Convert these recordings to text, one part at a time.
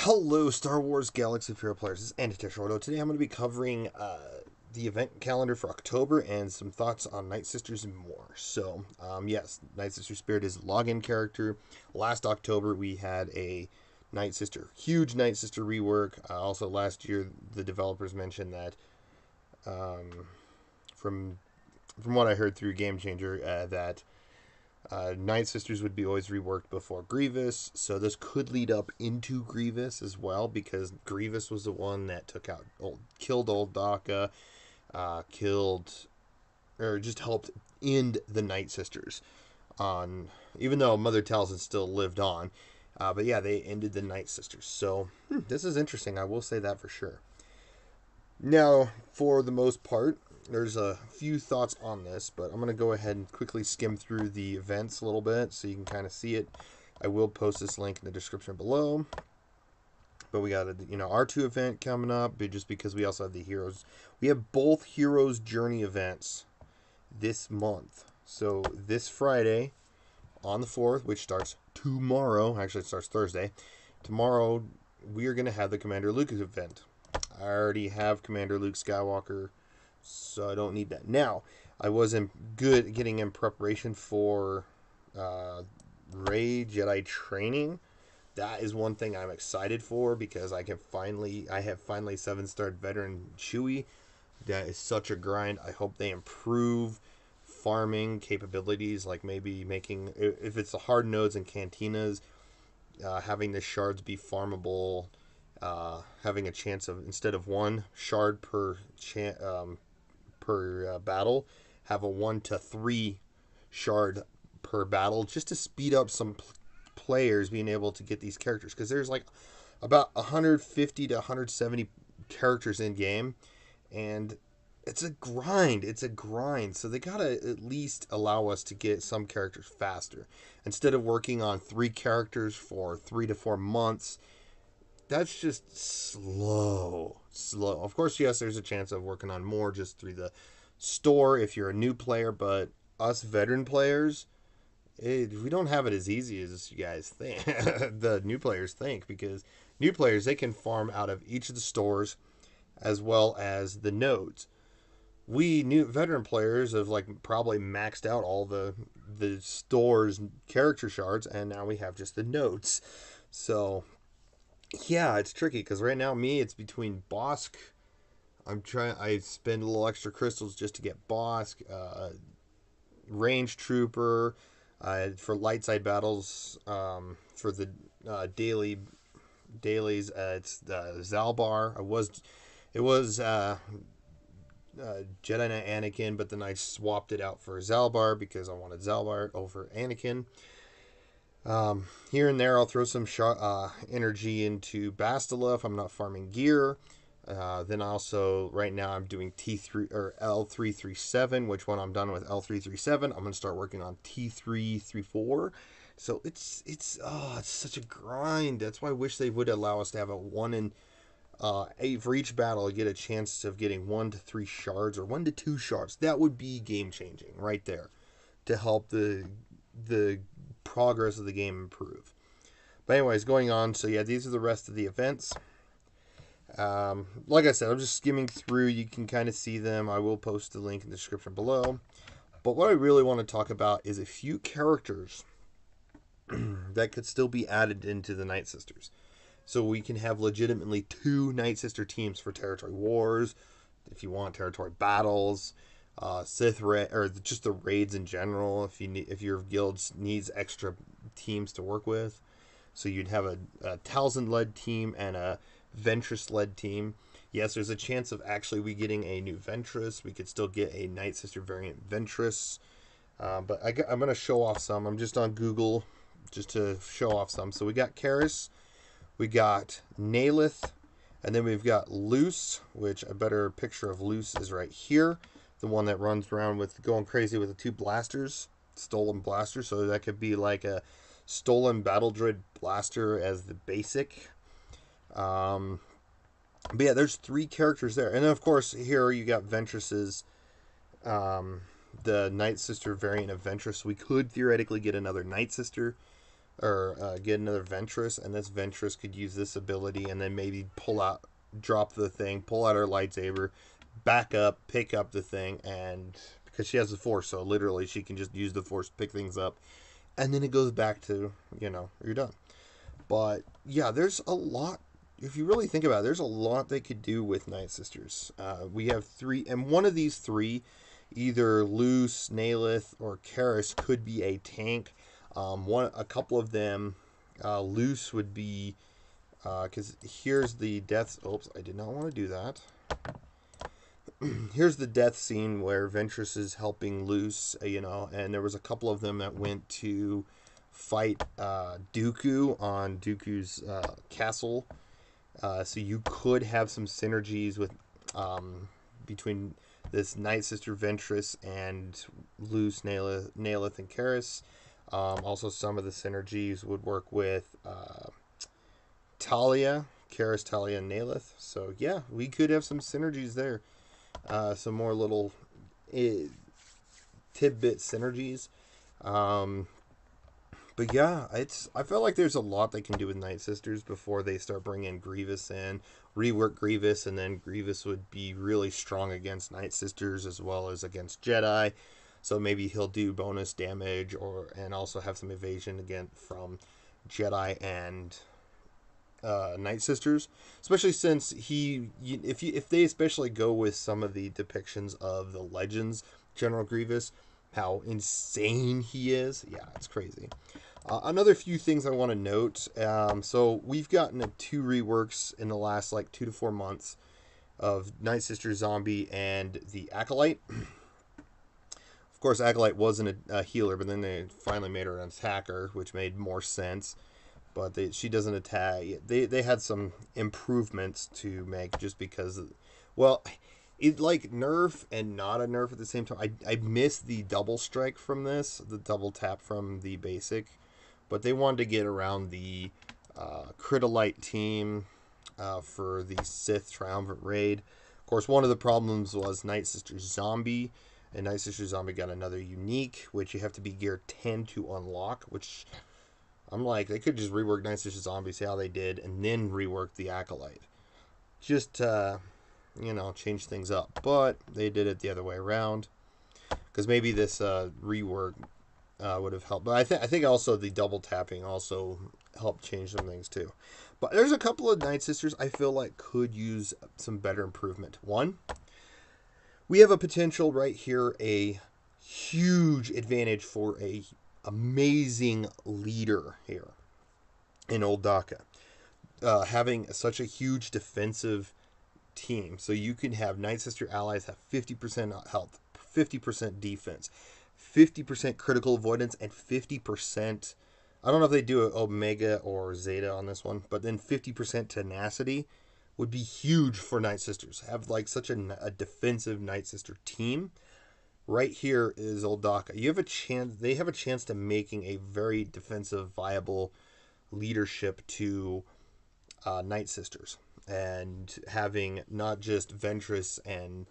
Hello, Star Wars Galaxy of Hero players. This is Anti-Shorto. Today I'm going to be covering the event calendar for October and some thoughts on Nightsisters and more. So, yes, Nightsister Spirit is a login character. Last October we had a huge Nightsister rework. Also, last year the developers mentioned that from what I heard through Game Changer that Nightsisters would be always reworked before Grievous, so this could lead up into Grievous as well, because Grievous was the one that killed old Daka, just helped end the Nightsisters. Even though Mother Talzin still lived on, but yeah, they ended the Nightsisters. So this is interesting. I will say that for sure. Now, for the most part, there's a few thoughts on this, but I'm going to go ahead and quickly skim through the events a little bit so you can kind of see it. I will post this link in the description below. But we got a R2 event coming up, just because we also have the Heroes. We have both Heroes Journey events this month. So this Friday on the 4th, which starts tomorrow, actually it starts Thursday, tomorrow we are going to have the Commander Luke event. I already have Commander Luke Skywalker, so I don't need that. Now, I wasn't good getting in preparation for Rey Jedi training. That is one thing I'm excited for, because I have finally 7-star veteran Chewie. That is such a grind. I hope they improve farming capabilities, like maybe making, if it's the hard nodes and cantinas, having the shards be farmable. Having a chance of, instead of one shard per battle, have a 1 to 3 shard per battle, just to speed up some players being able to get these characters, because there's like about 150 to 170 characters in game, and it's a grind. So they gotta at least allow us to get some characters faster, instead of working on 3 characters for 3 to 4 months. That's just slow. Of course, yes, there's a chance of working on more just through the store if you're a new player, but us veteran players, we don't have it as easy as you guys think. The new players think, because new players, they can farm out of each of the stores as well as the nodes. We new veteran players have probably maxed out all the stores character shards, and now we have just the nodes. So yeah, it's tricky, because right now it's between Bosk. I spend a little extra crystals just to get Bosk, Range Trooper, for light side battles, for the dailies, it's Zalbar. It was Jedi Knight Anakin, but then I swapped it out for Zalbar because I wanted Zalbar over Anakin. Here and there, I'll throw some energy into Bastila if I'm not farming gear. Then also, right now, I'm doing T3 or L337. Which when I'm done with L337, I'm gonna start working on T334. So it's such a grind. That's why I wish they would allow us to have a 1 in 8 for each battle. Get a chance of getting 1 to 3 shards or 1 to 2 shards. That would be game changing right there, to help the progress of the game improve. But anyways, going on. So yeah, these are the rest of the events. Like I said, I'm just skimming through. You can kind of see them. I will post the link in the description below. But what I really want to talk about is a few characters that could still be added into the Nightsisters. So we can have legitimately 2 Nightsister teams for territory wars, if you want territory battles, or just the raids in general. If your guild needs extra teams to work with, so you'd have a Talzin led team and a Ventress led team. Yes, there's a chance of actually we getting a new Ventress. We could still get a Nightsister variant Ventress, but I'm gonna show off some. I'm just on Google just to show off some. So we got Karis, we got Nalith, and then we've got Luce, which a better picture of Luce is right here. The one that runs around with going crazy with the 2 blasters, stolen blasters. So that could be like a stolen battle droid blaster as the basic. But yeah, there's 3 characters there. And then of course here you got Ventress's, the Nightsister variant of Ventress. We could theoretically get another Nightsister or get another Ventress, and this Ventress could use this ability and then maybe drop the thing, pull out her lightsaber, back up, pick up the thing, and because she has the Force, so literally she can just use the Force to pick things up, and then it goes back to, you're done. But yeah, there's a lot. If you really think about it, there's a lot they could do with Nightsisters. We have three, and one of these three, either Luce, Nalith, or Karis, could be a tank. A couple of them, Luce would be, because here's the death. Oops, I did not want to do that. Here's the death scene where Ventress is helping Luce, and there was a couple of them that went to fight Dooku on Dooku's castle. So you could have some synergies with between this Nightsister Ventress and Luce, Nalith, and Karis. Also, some of the synergies would work with Talia, Karis, Talia, and Nalith. So yeah, we could have some synergies there. Some more little tidbit synergies. But yeah, I feel like there's a lot they can do with Nightsisters before they start bringing Grievous in, rework Grievous, and then Grievous would be really strong against Nightsisters as well as against Jedi. So maybe he'll do bonus damage and also have some evasion again from Jedi and Nightsisters, especially since if they especially go with some of the depictions of the Legends General Grievous, how insane he is. Yeah, it's crazy. Another few things I want to note. So we've gotten 2 reworks in the last 2 to 4 months of Nightsister Zombie and the Acolyte. Of course, Acolyte wasn't a healer, but then they finally made her an attacker, which made more sense. But she doesn't attack. They had some improvements to make just because, it's like nerf and not a nerf at the same time. I missed the double strike from this, the double tap from the basic, but they wanted to get around the Critolite team for the Sith Triumvirate raid. Of course, one of the problems was Nightsister Zombie, and Nightsister Zombie got another unique, which you have to be gear 10 to unlock, which I'm like, they could just rework Nightsister Zombie, see how they did, and then rework the Acolyte. Just change things up. But they did it the other way around, because maybe this rework would have helped. But I think also the double tapping also helped change some things too. But there's a couple of Nightsisters I feel like could use some better improvement. One, we have a potential right here, a huge advantage for a amazing leader here in Old Daka. Having such a huge defensive team. So you can have Nightsister allies have 50% health, 50% defense, 50% critical avoidance, and 50%, I don't know if they do Omega or Zeta on this one, but then 50% tenacity would be huge for Nightsisters. Have such a defensive Nightsister team. Right here is Old Daka. You have a chance. They have a chance to making a very defensive, viable leadership to Nightsisters, and having not just Ventress and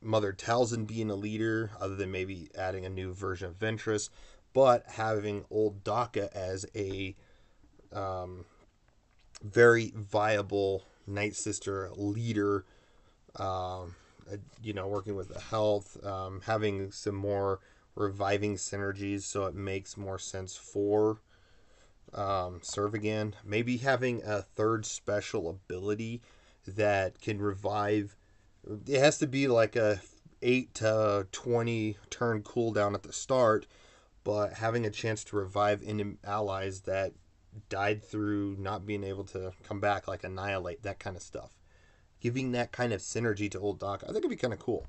Mother Talzin being a leader, other than maybe adding a new version of Ventress, but having Old Daka as a very viable Nightsister leader. Working with the health, having some more reviving synergies, so it makes more sense for serve again. Maybe having a third special ability that can revive. It has to be like a 8 to 20 turn cooldown at the start, but having a chance to revive allies that died through not being able to come back, like Annihilate, that kind of stuff. Giving that kind of synergy to Old Daka, I think it'd be kind of cool.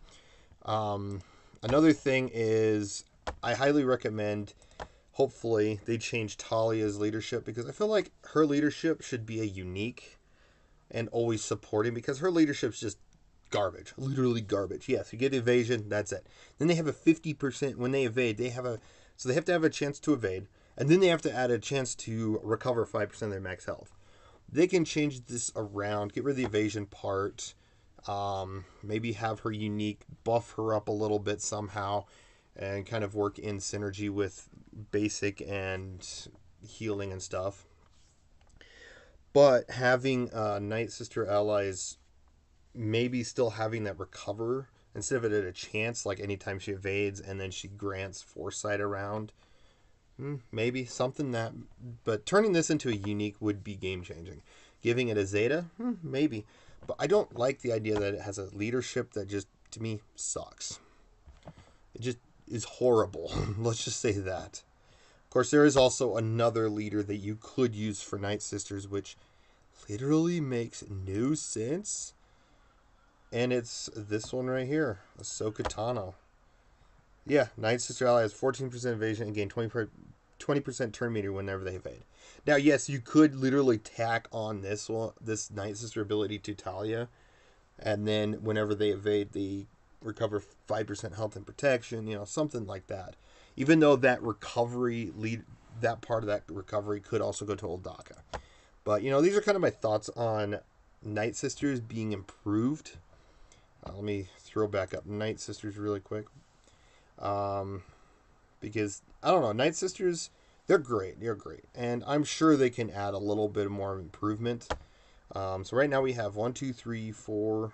Another thing is, I highly recommend, hopefully, they change Talia's leadership, because I feel like her leadership should be a unique and always supporting, because her leadership's just garbage. Literally garbage. Yes, you get evasion, that's it. Then they have a 50%, when they evade, they have to have a chance to evade, and then they have to add a chance to recover 5% of their max health. They can change this around, get rid of the evasion part, maybe have her unique, buff her up a little bit somehow, and kind of work in synergy with basic and healing and stuff. But having Night Sister allies maybe still having that recover instead of it at a chance, like anytime she evades and then she grants foresight around. Maybe something that, but turning this into a unique would be game changing. Giving it a Zeta, maybe. But I don't like the idea that it has a leadership that just, to me, sucks. It just is horrible. Let's just say that. Of course, there is also another leader that you could use for Night Sisters, which literally makes no sense. And it's this one right here, Ahsoka Tano. Yeah, Night Sister ally has 14% evasion and gain 20% turn meter whenever they evade. Now, yes, you could literally tack on this Night Sister ability to Talia, and then whenever they evade, they recover 5% health and protection, something like that. Even though that that part of that recovery could also go to Old Daka. But, these are kind of my thoughts on Night Sisters being improved. Let me throw back up Night Sisters really quick. Because, I don't know, Night Sisters, they're great. They're great. And I'm sure they can add a little bit more improvement. So right now we have 1, 2, 3, 4.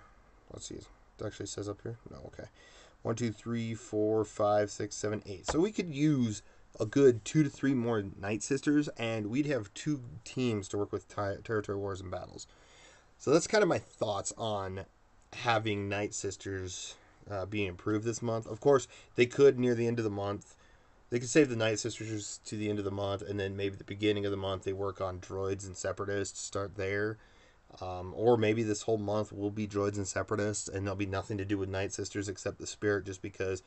Let's see. It actually says up here. No, okay. 1, 2, 3, 4, 5, 6, 7, 8. So we could use a good 2 to 3 more Night Sisters, and we'd have 2 teams to work with territory wars and battles. So that's kind of my thoughts on having Night Sisters being improved this month. Of course, they could near the end of the month. They could save the Night Sisters to the end of the month, and then maybe the beginning of the month they work on droids and separatists, start there. Or maybe this whole month will be droids and separatists, and there'll be nothing to do with Night Sisters except the spirit, just because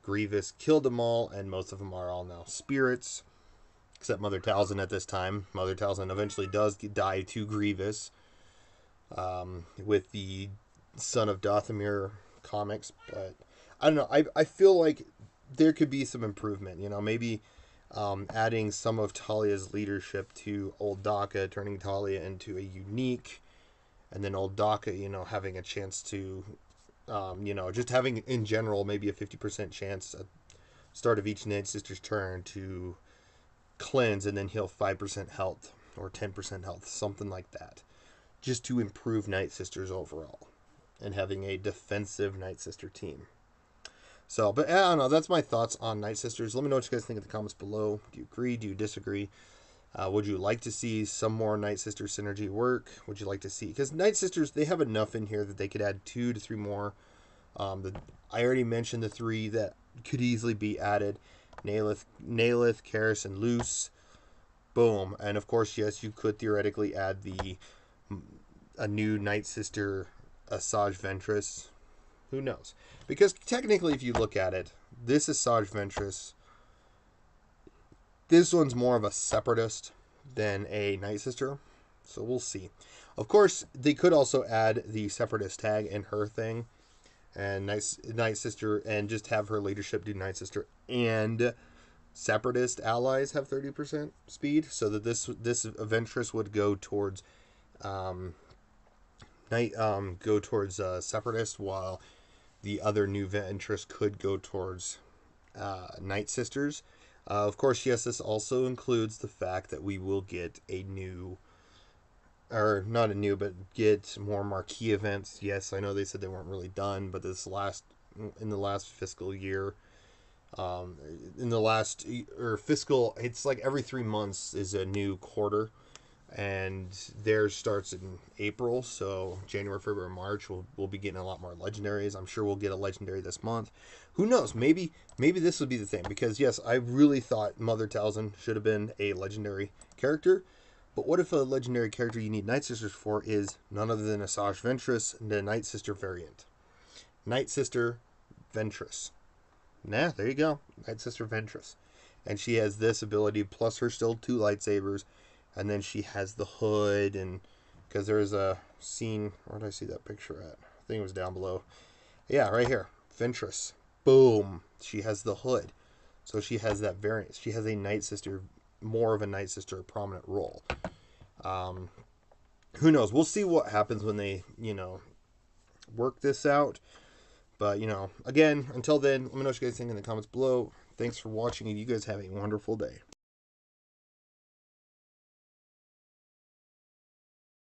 Grievous killed them all, and most of them are all now spirits, except Mother Talzin at this time. Mother Talzin eventually does die to Grievous with the Son of Dathomir comics, but I don't know. I feel like there could be some improvement. Maybe adding some of Talia's leadership to Old Daka, turning Talia into a unique, and then Old Daka, having a chance to, just having in general maybe a 50% chance at start of each Night Sister's turn to cleanse and then heal 5% health or 10% health, something like that, just to improve Night Sisters overall and having a defensive Night Sister team. So, but I don't know. That's my thoughts on Night Sisters. Let me know what you guys think in the comments below. Do you agree? Do you disagree? Would you like to see some more Night Sister synergy work? Would you like to see... Because Night Sisters, they have enough in here that they could add 2 to 3 more. I already mentioned the 3 that could easily be added. Nalith, Karis, and Luce. Boom. And of course, yes, you could theoretically add a new Night Sister, Asajj Ventress. Who knows? Because technically, if you look at it, this Asajj Ventress, this one's more of a separatist than a Night Sister. So we'll see. Of course, they could also add the separatist tag in her thing, and Night Sister, and just have her leadership do Night Sister and separatist allies have 30% speed, so that this Ventress would go towards separatist, while the other new Ventress could go towards Night Sisters. Of course, yes, this also includes the fact that we will get a new, or not a new, but get more marquee events. Yes, I know they said they weren't really done, but in the last fiscal year, fiscal, it's like every 3 months is a new quarter, and theirs starts in April, so January, February, March, we'll be getting a lot more legendaries. I'm sure we'll get a legendary this month. Who knows? Maybe this would be the thing, because yes, I really thought Mother Talzin should have been a legendary character, but what if a legendary character you need Night Sisters for is none other than Asajj Ventress, the Night Sister variant? Night Sister Ventress. Nah, there you go. Night Sister Ventress. And she has this ability, plus her still 2 lightsabers, and then she has the hood, and because there is a scene, where did I see that picture at? I think it was down below. Yeah, right here. Ventress. Boom. She has the hood. So she has that variant. She has a Night Sister, more of a Night Sister prominent role. Who knows? We'll see what happens when they, work this out. But, again, until then, let me know what you guys think in the comments below. Thanks for watching, and you guys have a wonderful day.